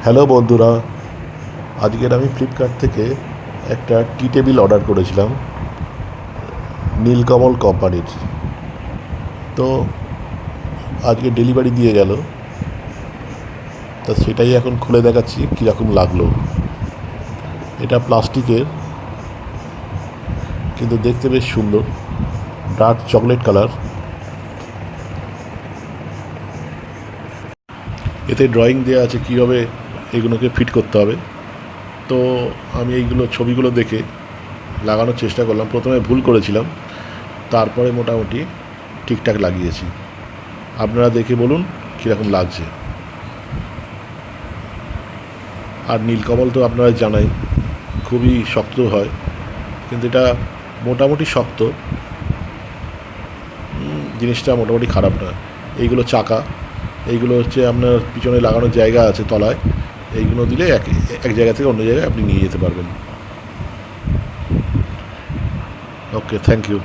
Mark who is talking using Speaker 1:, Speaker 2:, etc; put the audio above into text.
Speaker 1: Hello বন্ধুরা, আজকের আমি ফ্লিপকার্ট থেকে একটা টি টেবিল অর্ডার করেছিলাম নীলকমল কোম্পানির। তো আজকে ডেলিভারি দিয়ে গেল, তা সেটাই এখন খুলে দেখাচ্ছি কীরকম লাগলো। এটা প্লাস্টিকের, কিন্তু দেখতে বেশ সুন্দর, ডার্ক চকলেট কালার। এতে ড্রয়িং দেওয়া আছে কীভাবে এগুলোকে ফিট করতে হবে। তো আমি এইগুলো ছবিগুলো দেখে লাগানোর চেষ্টা করলাম। প্রথমে ভুল করেছিলাম, তারপরে মোটামুটি ঠিকঠাক লাগিয়েছি। আপনারা দেখে বলুন কীরকম লাগছে। আর নীলকমল তো আপনারা জানাই খুবই শক্ত হয়, কিন্তু এটা মোটামুটি শক্ত, জিনিসটা মোটামুটি খারাপ না। এইগুলো চাকা, এইগুলো হচ্ছে আপনার পিছনে লাগানোর জায়গা আছে তলায়, এইগুলো দিলে এক জায়গা থেকে অন্য জায়গায় আপনি নিয়ে যেতে পারবেন। ওকে, থ্যাংক ইউ।